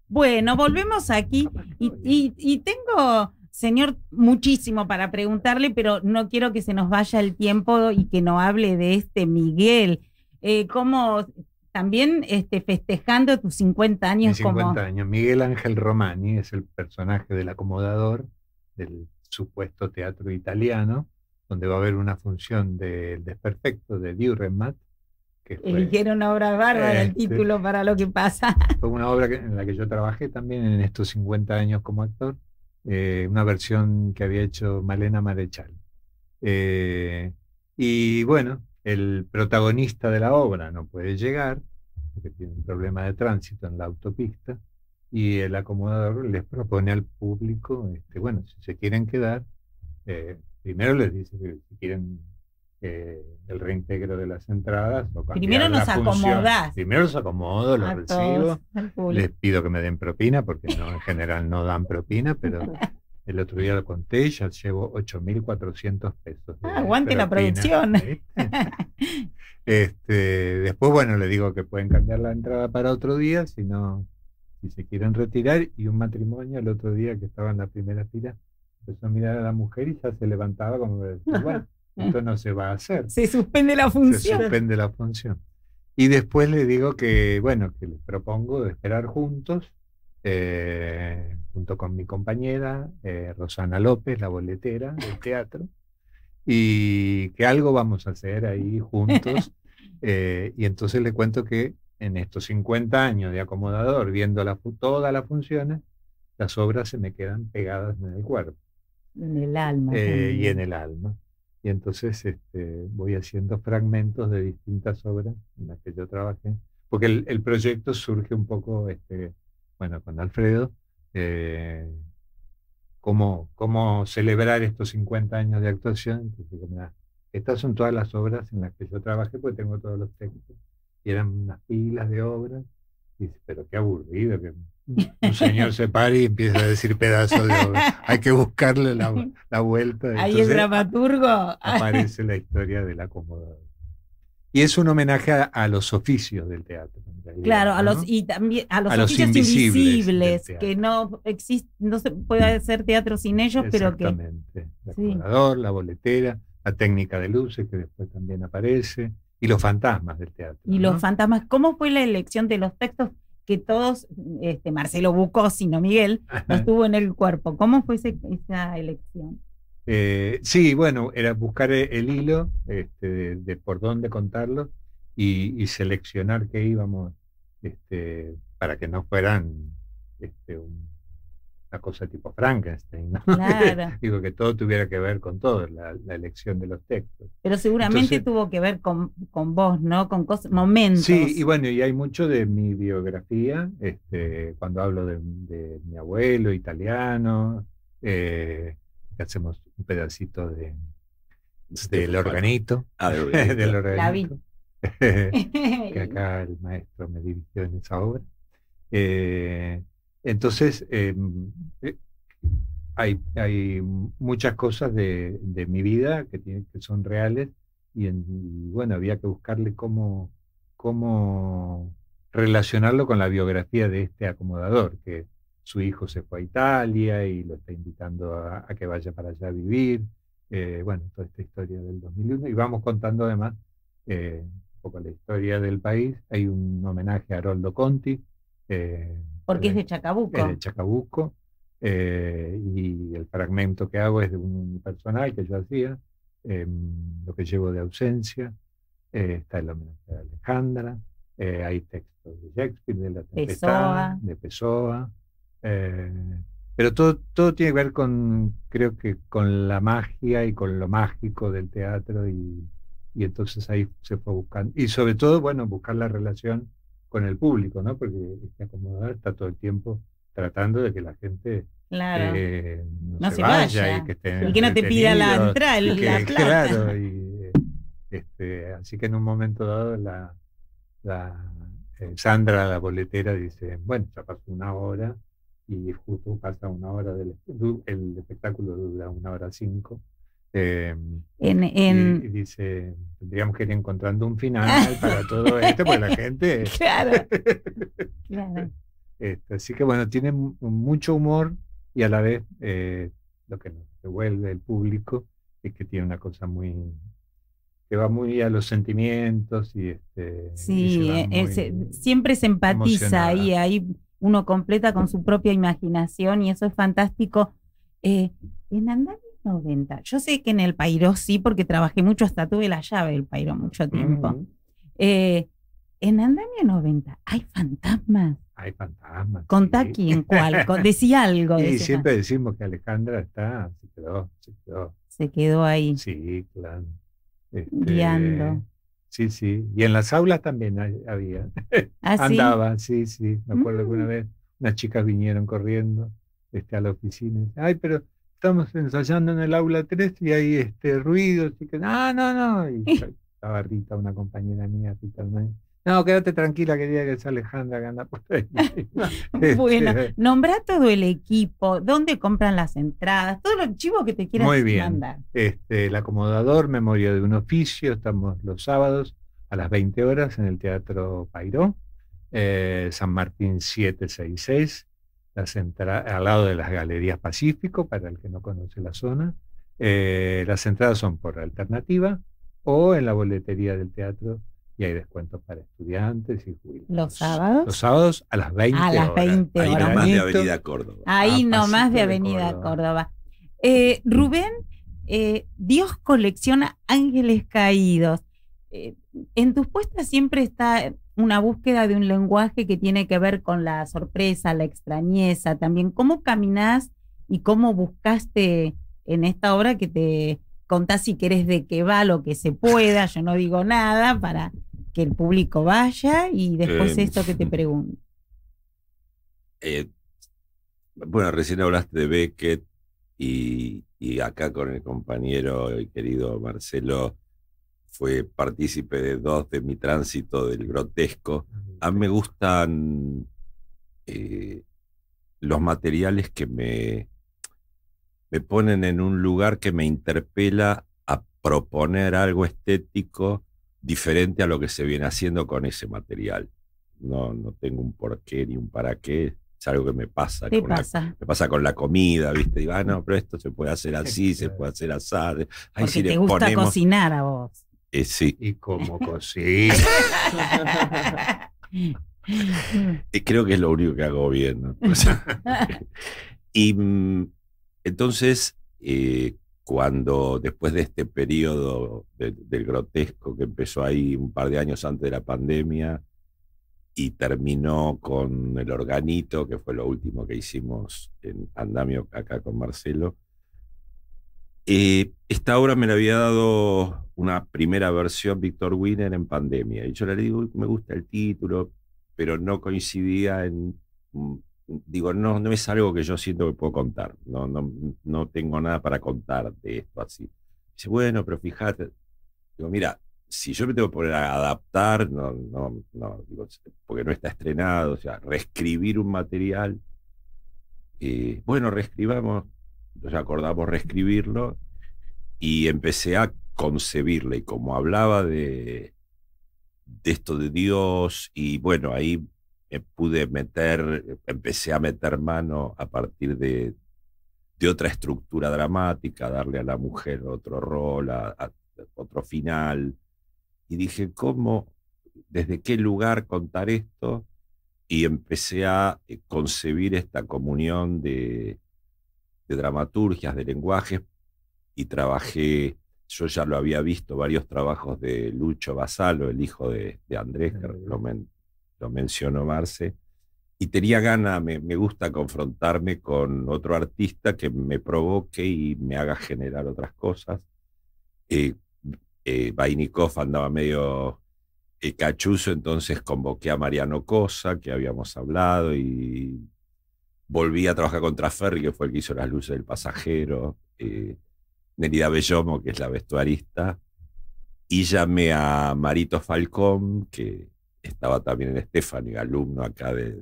Bueno, volvemos aquí y tengo, señor, muchísimo para preguntarle, pero no quiero que se nos vaya el tiempo y que no hable de este Miguel. ¿Cómo también festejando tus 50 años? Mis 50 años. Miguel Ángel Romani es el personaje del acomodador del supuesto teatro italiano, donde va a haber una función del Desperfecto de Dürrenmatt. Eligieron una obra bárbara, el título para lo que pasa. Fue una obra en la que yo trabajé también en estos 50 años como actor, una versión que había hecho Malena Marechal. Y bueno, el protagonista de la obra no puede llegar, porque tiene un problema de tránsito en la autopista, y el acomodador les propone al público, bueno, si se quieren quedar, primero les dice que si quieren el reintegro de las entradas o primero nos acomodás. Primero los acomodo, los recibo, les pido que me den propina, porque en general no dan propina, pero el otro día lo conté y ya llevo 8.400 pesos. Aguante la producción. Después, bueno, le digo que pueden cambiar la entrada para otro día, si se quieren retirar. Y un matrimonio el otro día que estaba en la primera fila empezó a mirar a la mujer y ya se levantaba como que decía, bueno, esto no se va a hacer. Se suspende la función. Se suspende la función. Y después le digo que, bueno, que les propongo esperar juntos, junto con mi compañera, Rosana López, la boletera del teatro, y que algo vamos a hacer ahí juntos. Y entonces le cuento que en estos 50 años de acomodador, viendo todas las funciones, las obras se me quedan pegadas en el cuerpo. En el alma. Y en el alma. Y entonces voy haciendo fragmentos de distintas obras en las que yo trabajé, porque el proyecto surge un poco, bueno, con Alfredo, cómo celebrar estos 50 años de actuación. Entonces, mira, estas son todas las obras en las que yo trabajé, porque tengo todos los textos, y eran unas pilas de obras. Y dice, pero qué aburrido que un señor se pare y empieza a decir pedazos de obra. Hay que buscarle la vuelta. Ahí el dramaturgo. Aparece la historia del acomodador. Y es un homenaje a los oficios del teatro. Realidad, claro, ¿no? Y también a los oficios invisibles que no se puede hacer teatro sin ellos, pero que... Exactamente. El acomodador, la boletera, la técnica de luces, que después también aparece, y los fantasmas del teatro. Y los fantasmas. ¿Cómo fue la elección de los textos que todos, Marcelo Bucco, sino Miguel, los tuvo en el cuerpo? ¿Cómo fue esa elección? Sí, bueno, era buscar el hilo de por dónde contarlo y seleccionar qué íbamos, para que no fueran una cosa tipo Frankenstein, ¿no? Claro. Digo, que todo tuviera que ver con todo, la elección de los textos. Pero seguramente tuvo que ver con vos, ¿no? Con momentos. Sí, y bueno, y hay mucho de mi biografía, cuando hablo de mi abuelo italiano, hacemos un pedacito del organito, del organito, que acá el maestro me dirigió en esa obra. Entonces, hay muchas cosas de mi vida que son reales, y bueno, había que buscarle cómo relacionarlo con la biografía de este acomodador, que su hijo se fue a Italia y lo está invitando a que vaya para allá a vivir. Bueno, toda esta historia del 2001. Y vamos contando además un poco la historia del país. Hay un homenaje a Haroldo Conti. Porque es de Chacabuco. Es de Chacabuco. Y el fragmento que hago es de un personal que yo hacía, lo que llevo de ausencia. Está el homenaje a Alejandra. Hay textos de Shakespeare, de La Tempestad, de Pessoa. Pero todo tiene que ver creo que con la magia y con lo mágico del teatro, y entonces ahí se fue buscando. Y sobre todo, bueno, buscar la relación con el público, ¿no? Porque este acomodador está todo el tiempo tratando de que la gente no se vaya y que esté y que no te pida la entrada, la plata. Claro, así que en un momento dado Sandra, la boletera, dice, bueno, ya pasó una hora y justo pasa 1 hora el espectáculo dura 1 hora 5. Y dice, tendríamos que ir encontrando un final para todo esto, porque la gente... Claro. Claro. Así que bueno, tiene mucho humor y a la vez lo que nos devuelve el público es que tiene una cosa que va muy a los sentimientos y sí, siempre se empatiza ahí uno completa con su propia imaginación y eso es fantástico. En Andamio 90, yo sé que en el Pairó sí, porque trabajé mucho, hasta tuve la llave del Pairó mucho tiempo. En Andamio 90, ¿hay fantasmas? Hay fantasmas. Contá sí. quién, cuál, decía algo. Y siempre decimos que Alejandra se quedó ahí. Sí, claro. Guiando. Sí, sí. Y en las aulas también había. ¿Ah, andaba, sí? Sí. Me acuerdo que una vez unas chicas vinieron corriendo a la oficina y decían, ay, pero estamos ensayando en el aula 3 y hay ruidos. Y que, no. Y estaba Rita, una compañera mía, Rita Almeida. No, quédate tranquila, querida, que es Alejandra que anda por ahí. Bueno, nombrá todo el equipo, dónde compran las entradas, todos los chivos que te quieras muy bien. mandar. El Acomodador, Memoria de un Oficio, estamos los sábados a las 20 horas en el Teatro Pairó, San Martín 766, al lado de las Galerías Pacífico, para el que no conoce la zona. Las entradas son por alternativa o en la boletería del teatro. Y hay descuentos para estudiantes y jubilados. ¿Los sábados? Los sábados a las 20 horas. A las 20 horas. Ahí nomás de Avenida Córdoba. Ahí nomás de Avenida Córdoba. Rubén, Dios colecciona ángeles caídos. En tus puestas siempre está una búsqueda de un lenguaje que tiene que ver con la sorpresa, la extrañeza también. ¿Cómo caminás y cómo buscaste en esta obra que te contás si querés de qué va lo que se pueda? Yo no digo nada para que el público vaya y después esto que te pregunto. Bueno, recién hablaste de Beckett y acá con el compañero y querido Marcelo fue partícipe de 2 de mi tránsito del grotesco. A mí me gustan los materiales que me ponen en un lugar que me interpela a proponer algo estético diferente a lo que se viene haciendo con ese material. No tengo un porqué ni un para qué, es algo que me pasa. Me pasa con la comida, ¿viste? Digo, no, pero esto se puede hacer así, se puede hacer así. Ahí porque sí te gusta cocinar a vos. Sí. ¿Y cómo cocina? Creo que es lo único que hago bien, ¿no? Y entonces, cuando después de este periodo del grotesco que empezó ahí un par de años antes de la pandemia y terminó con El Organito, que fue lo último que hicimos en Andamio acá con Marcelo, esta obra me la había dado una primera versión Víctor Wiener en pandemia y yo le digo, me gusta el título, pero no coincidía en... Digo, no es algo que yo siento que puedo contar. No tengo nada para contar de esto así. Dice, bueno, pero fíjate. Digo, mira, si yo me tengo que poner a adaptar, digo, porque no está estrenado, o sea, reescribir un material. Bueno, reescribamos. Entonces acordamos reescribirlo y empecé a concebirle. Y como hablaba de esto de Dios, y bueno, ahí empecé a meter mano a partir de otra estructura dramática, darle a la mujer otro rol, otro final. Y dije, ¿cómo? ¿Desde qué lugar contar esto? Y empecé a concebir esta comunión de dramaturgias, de lenguajes, y trabajé, yo ya lo había visto, varios trabajos de Lucho Basalo, el hijo de Andrés, que lo mencionó Marce, y tenía ganas, me gusta confrontarme con otro artista que me provoque y me haga generar otras cosas. Vainikov andaba medio cachuzo, entonces convoqué a Mariano Cosa, que habíamos hablado, y volví a trabajar con Traferri, que fue el que hizo Las luces del pasajero, Nerida Bellomo, que es la vestuarista, y llamé a Marito Falcón, que estaba también en Stephanie, alumno acá de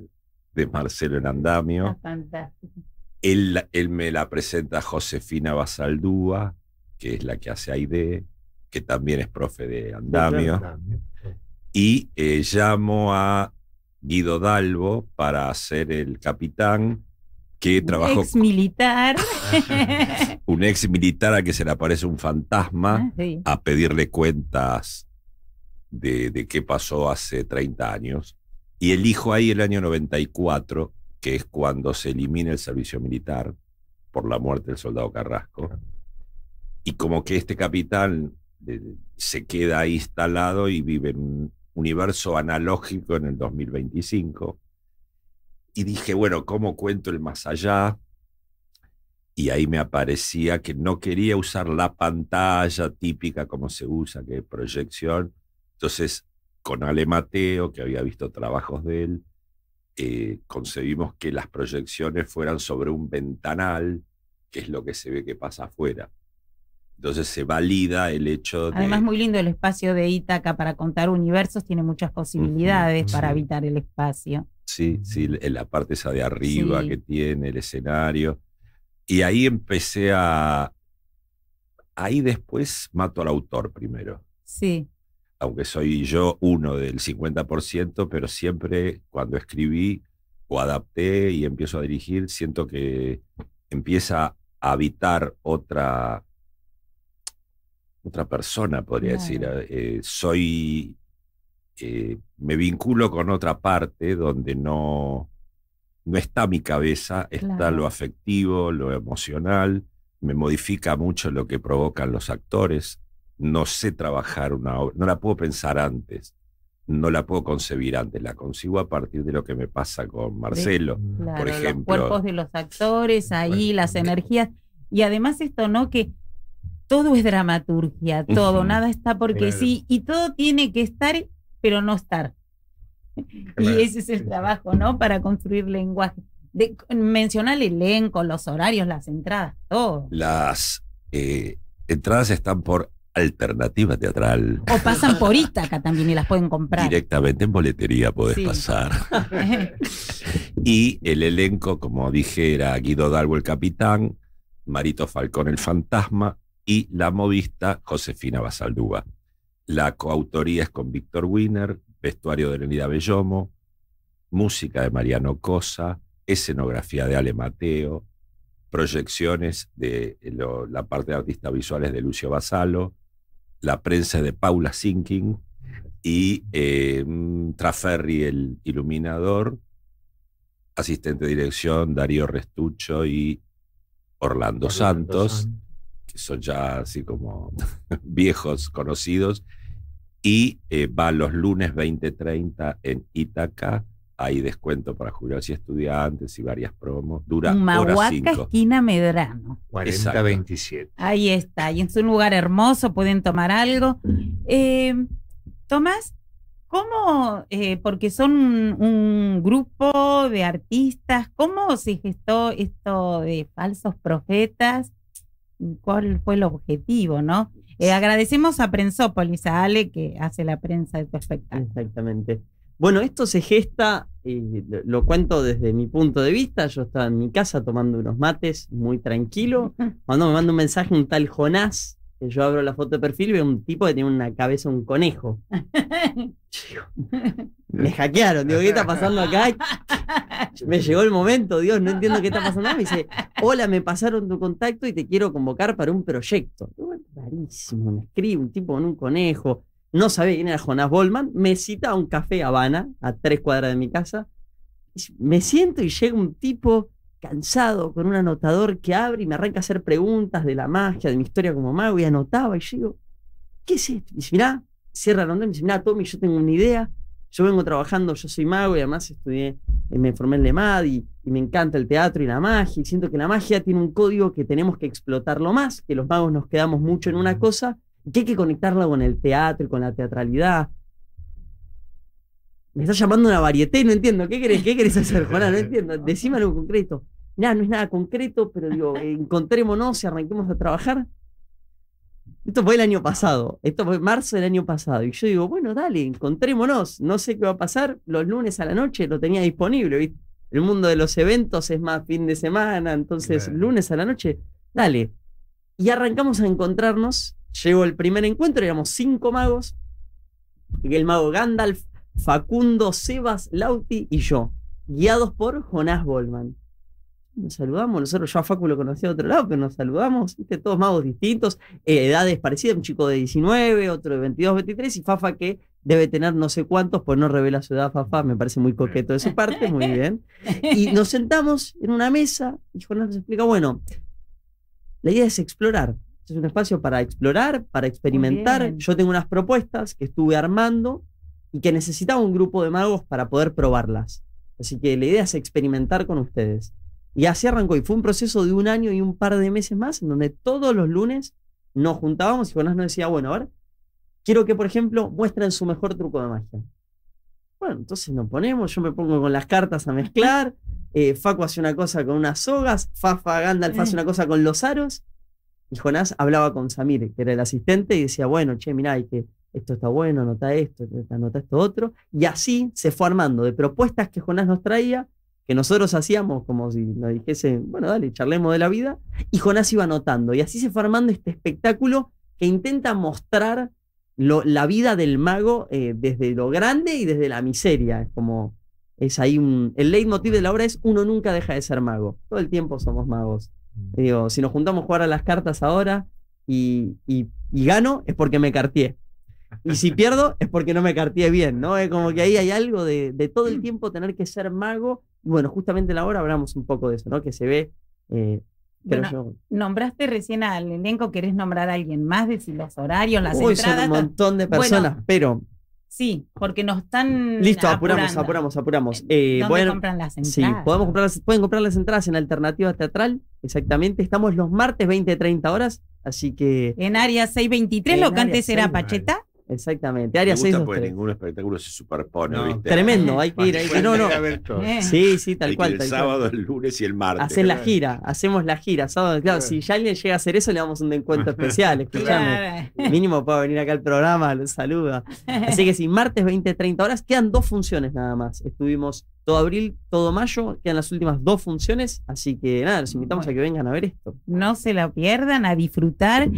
de Marcelo en Andamio. Ah, fantástico. Él me la presenta a Josefina Basaldúa, que es la que hace Aide, que también es profe de Andamio. Y llamo a Guido Dalbo para hacer el capitán, que trabajó Ex militar. un ex militar a que se le aparece un fantasma Sí. a pedirle cuentas de qué pasó hace 30 años. Y elijo ahí el año 94, que es cuando se elimina el servicio militar por la muerte del soldado Carrasco. Y como que este capitán se queda ahí instalado y vive en un universo analógico en el 2025. Y dije, bueno, ¿cómo cuento el más allá? Y ahí me aparecía que no quería usar la pantalla típica como se usa, que es proyección. Entonces, con Ale Mateo, que había visto trabajos de él, concebimos que las proyecciones fueran sobre un ventanal, que es lo que se ve que pasa afuera. Entonces se valida el hecho de... Además, muy lindo el espacio de Ítaca para contar universos, tiene muchas posibilidades para sí. habitar el espacio. Sí, sí, en la parte esa de arriba Sí. que tiene, el escenario. Y ahí empecé a... Ahí después mato al autor primero. Sí. Aunque soy yo uno del 50%, pero siempre cuando escribí o adapté y empiezo a dirigir, siento que empieza a habitar otra persona, podría Claro. decir. Me vinculo con otra parte donde no está mi cabeza, está Claro. lo afectivo, lo emocional, me modifica mucho lo que provocan los actores. No sé trabajar una obra, no la puedo pensar antes, no la puedo concebir antes, la concibo a partir de lo que me pasa con Marcelo, Claro, por los ejemplo. cuerpos de los actores, ahí, Bueno, las energías. Y además esto, ¿no? Que todo es dramaturgia, todo, Ujú. nada está porque Claro. sí, y todo tiene que estar, pero no estar. Claro, Y ese es el sí, trabajo, ¿no? Para construir lenguaje. Menciona el elenco, los horarios, las entradas, todo. Las entradas están por Alternativa Teatral. O pasan por Ítaca también y las pueden comprar. Directamente en boletería podés Sí. pasar. Y el elenco, como dije, era Guido Dalbo el capitán, Marito Falcón el fantasma y la modista Josefina Basaldúa. La coautoría es con Víctor Wiener, vestuario de Lenida Bellomo, música de Mariano Cosa, escenografía de Ale Mateo, proyecciones de la parte de artistas visuales de Lucio Basalo, la prensa de Paula Sinking y Traferri el iluminador, asistente de dirección Darío Restucho y Orlando Santos, que son ya así como viejos conocidos, y va los lunes 20:30 en Ítaca. Hay descuento para jubilados y estudiantes y varias promos. Dura hora Humahuaca, 5. esquina Medrano. 40-27. Ahí está, y es un lugar hermoso, pueden tomar algo. Tomás, ¿cómo, porque son un grupo de artistas, cómo se gestó esto de falsos profetas? ¿Cuál fue el objetivo, no? Agradecemos a Prensópolis, a Ale, que hace la prensa de tu espectáculo. Exactamente. Bueno, esto se gesta, lo cuento desde mi punto de vista. Yo estaba en mi casa tomando unos mates, muy tranquilo, cuando me manda un mensaje un tal Jonás, que yo abro la foto de perfil y veo un tipo que tiene una cabeza de un conejo. Me hackearon, digo, ¿qué está pasando acá? Me llegó el momento, Dios, no entiendo qué está pasando. Me dice, hola, me pasaron tu contacto y te quiero convocar para un proyecto. Y bueno, rarísimo, me escribe un tipo con un conejo. No sabía quién era Jonás Bollman. Me cita a un café Habana, a 3 cuadras de mi casa. Me siento y llega un tipo cansado con un anotador que abre y me arranca a hacer preguntas de la magia, de mi historia como mago, y anotaba. Y yo digo, ¿qué es esto? Y dice, mirá, cierra la onda y me dice, mirá, Tommy, yo tengo una idea. Yo vengo trabajando, yo soy mago y además estudié, me formé en LEMAD y me encanta el teatro y la magia. Y siento que la magia tiene un código que tenemos que explotarlo más, que los magos nos quedamos mucho en una cosa, que hay que conectarla con el teatro y con la teatralidad. Me está llamando una varieté, no entiendo. ¿Qué querés hacer, Jonás? No entiendo. Decime algo concreto. Nada, no es nada concreto, pero digo, encontrémonos y arranquemos a trabajar. Esto fue el año pasado. Esto fue marzo del año pasado. Y yo digo, bueno, dale, encontrémonos. No sé qué va a pasar. Los lunes a la noche lo tenía disponible, ¿viste? el mundo de los eventos es más fin de semana, entonces Claro. lunes a la noche, dale. Y arrancamos a encontrarnos, llegó el primer encuentro, éramos 5 magos, el mago Gandalf, Facundo, Sebas, Lauti y yo, guiados por Jonás Goldman. Nos saludamos, nosotros, yo a Facu lo conocía de otro lado, pero nos saludamos, ¿viste? Todos magos distintos, edades parecidas, un chico de 19, otro de 22, 23, y Fafa que debe tener no sé cuántos, pues no revela su edad. Fafa, me parece muy coqueto de su parte, muy bien. Y nos sentamos en una mesa y Jonás nos explica, bueno, la idea es explorar. Es un espacio para explorar, para experimentar. bien. Yo tengo unas propuestas que estuve armando y que necesitaba un grupo de magos para poder probarlas. Así que la idea es experimentar con ustedes. Y así arrancó. Y fue un proceso de 1 año y un par de meses más, en donde todos los lunes nos juntábamos y Jonás nos decía, bueno, a ver, quiero que, por ejemplo, muestren su mejor truco de magia. Bueno, entonces nos ponemos, yo me pongo con las cartas a mezclar, Facu hace una cosa con unas sogas, Fafa Gandalf hace una cosa con los aros, y Jonás hablaba con Samir, que era el asistente, y decía, bueno, che, mirá, hay que, esto está bueno, anota esto otro, y así se fue armando de propuestas que Jonás nos traía, que nosotros hacíamos como si nos dijese, bueno, dale, charlemos de la vida, y Jonás iba anotando, y así se fue armando este espectáculo que intenta mostrar la vida del mago desde lo grande y desde la miseria. Es como, es ahí el leitmotiv de la obra es uno nunca deja de ser mago. Todo el tiempo somos magos. Digo, si nos juntamos a jugar a las cartas ahora y gano, es porque me carteé. Y si pierdo, es porque no me carteé bien, ¿no? Es como que ahí hay algo de todo el tiempo tener que ser mago. Y bueno, justamente en la obra hablamos un poco de eso, ¿no? Que se ve... Bueno, nombraste recién al elenco, ¿querés nombrar a alguien más? Decir los horarios, las Uy, entradas. son un montón de personas, Bueno, pero... Sí, porque nos están Listo, apurando. apuramos. ¿Dónde Bueno, compran las entradas? sí, pueden comprar las entradas en Alternativa Teatral, exactamente. Estamos los martes 20-30 horas, así que... En área 623, En lo que área antes era 6, Pacheta. Exactamente, Me área gusta porque 623. ningún espectáculo se superpone, No, ¿viste? Tremendo, hay que ir. No. Ir a ver todo. Sí, tal Hay que cual. ir el tal cual. sábado, el lunes y el martes. Hacen la gira, hacemos la gira. Sábado, claro, si ya alguien llega a hacer eso, le damos un descuento especial. Escuchame. Claro. Mínimo puede venir acá al programa, los saluda. Así que sí, martes 20-30 horas, quedan 2 funciones nada más. Estuvimos todo abril, todo mayo, quedan las últimas 2 funciones, así que nada, los invitamos a que vengan a ver esto. No se lo pierdan, a disfrutar.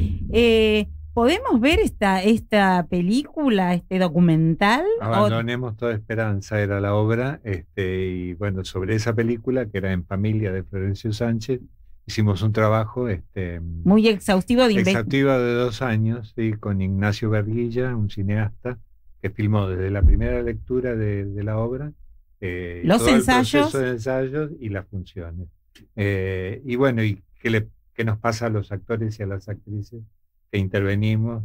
¿Podemos ver esta película, este documental? Abandonemos toda esperanza, era la obra, y bueno, sobre esa película, que era En familia de Florencio Sánchez, hicimos un trabajo Muy exhaustivo de exhaustivo de 2 años, ¿sí? Con Ignacio Berguilla, un cineasta, que filmó desde la primera lectura de la obra, Los todo el ensayos. proceso de ensayos y las funciones. Y bueno, y qué nos pasa a los actores y a las actrices que intervenimos,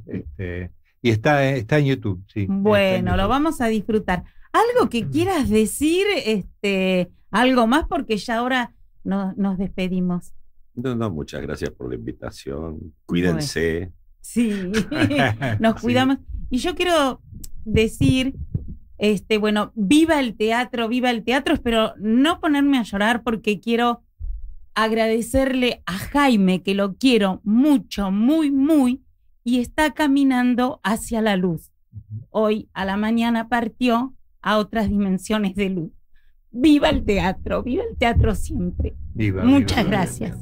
y está en YouTube, sí. Bueno, lo vamos a disfrutar. ¿Algo que quieras decir, algo más? Porque ya ahora nos despedimos. No, muchas gracias por la invitación. Cuídense. Sí, nos cuidamos. Y yo quiero decir, bueno, viva el teatro, espero no ponerme a llorar porque quiero agradecerle a Jaime, que lo quiero mucho, muy, muy, y está caminando hacia la luz. Hoy a la mañana partió a otras dimensiones de luz. Viva el teatro siempre. Viva, Muchas viva, gracias.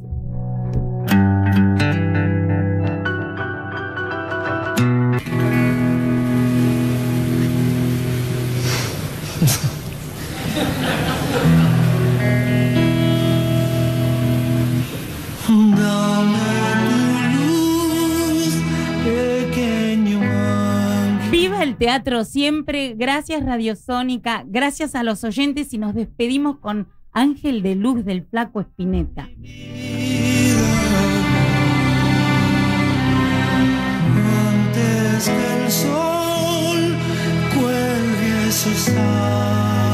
Viva el teatro siempre. Gracias Radiosónica, gracias a los oyentes y nos despedimos con Ángel de Luz del Flaco Spinetta. Antes que el sol cuelgue sus alas.